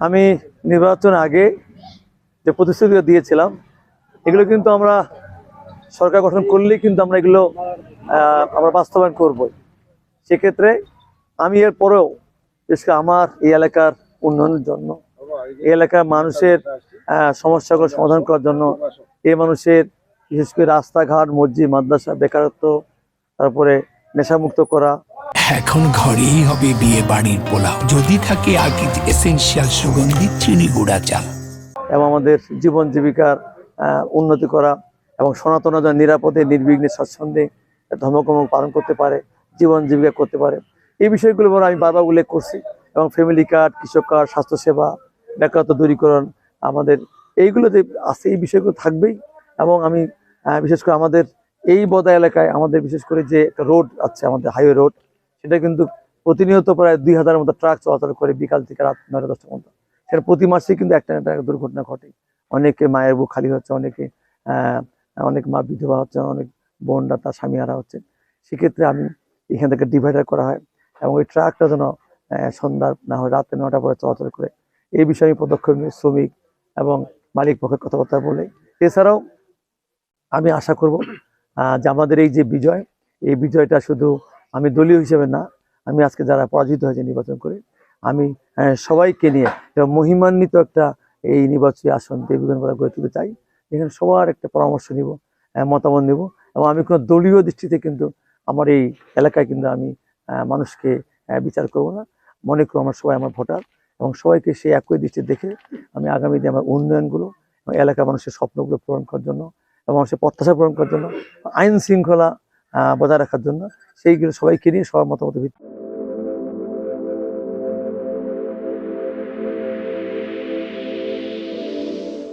আমি নির্বাচন আগে যে প্রতিশ্রুতি দিয়েছিলাম এগুলো কিন্তু আমরা সরকার গঠন করলেই কিন্তু আমরা এগুলো আমরা বাস্তবায়ন করব। সেক্ষেত্রে আমি এর পরেও বিশেষ করে আমার এই এলাকার উন্নয়নের জন্য, এই এলাকার মানুষের সমস্যাগুলো সমাধান করার জন্য, এই মানুষের বিশেষ করে রাস্তাঘাট, মসজিদ, মাদ্রাসা, বেকারত্ব, তারপরে নেশামুক্ত করা। এখন ঘরেই হবে বিয়ে বাড়ির পোলাও, যদি থাকে আকিজ এসেনশিয়াল সুগন্ধি চিনি গুঁড়া চাল। এবং আমাদের জীবন জীবিকার উন্নতি করা এবং সনাতন যেন নিরাপদে নির্বিঘ্নে স্বচ্ছন্দে ধর্মকর্ম পালন করতে পারে, জীবন জীবিকা করতে পারে, এই বিষয়গুলো আমি বারবার উল্লেখ করছি। এবং ফ্যামিলি কার্ড, কৃষক কার্ড, স্বাস্থ্যসেবা, বেকারত্ব দূরীকরণ, আমাদের এইগুলো যে আছে এই বিষয়গুলো থাকবেই। এবং আমি বিশেষ করে আমাদের এই বদা এলাকায় আমাদের বিশেষ করে যে একটা রোড আছে, আমাদের হাইওয়ে রোড, সেটা কিন্তু প্রতিনিয়ত প্রায় 2000-এর মতো ট্রাক চলাচল করে বিকাল থেকে রাত 9টা-10টার মতো। সেটা প্রতি মাসে কিন্তু একটা না একটা দুর্ঘটনা ঘটে। অনেকে মায়ের বুক খালি হচ্ছে, অনেক মা বিধবা হচ্ছে, অনেক বোনরা তার স্বামী হারা হচ্ছে। সেক্ষেত্রে আমি এখান থেকে ডিভাইডার করা হয় এবং ওই ট্রাকটা যেন সন্ধ্যা না হয় রাতে 9টা পরে চলাচল করে, এই বিষয়ে আমি পদক্ষেপ নিই শ্রমিক এবং মালিক পক্ষের কথাবার্তা বলে। এছাড়াও আমি আশা করব যে আমাদের এই যে বিজয়, এই বিজয়টা শুধু আমি দলীয় হিসেবে না, আমি আজকে যারা পরাজিত হয়েছে নির্বাচন করে, আমি সবাইকে নিয়ে এবং মহিমান্বিত একটা এই নির্বাচনী আসন দেবীগঞ্জ গড়ে তুলতে চাই। এখানে সবার একটা পরামর্শ নিব, মতামত নেব। এবং আমি কোনো দলীয় দৃষ্টিতে কিন্তু আমার এই এলাকায় কিন্তু আমি মানুষকে বিচার করব না। মনে করব আমরা সবাই আমার ভোটার এবং সবাইকে সেই একই দৃষ্টি দেখে আমি আগামী দিনে আমার উন্নয়নগুলো এবং এলাকার মানুষের স্বপ্নগুলো পূরণ করার জন্য এবং মানুষের প্রত্যাশা পূরণ করার জন্য, আইন শৃঙ্খলা বজায় রাখার জন্য, সেইগুলো সবাইকে নিয়ে সবার মতামত ভিত্তি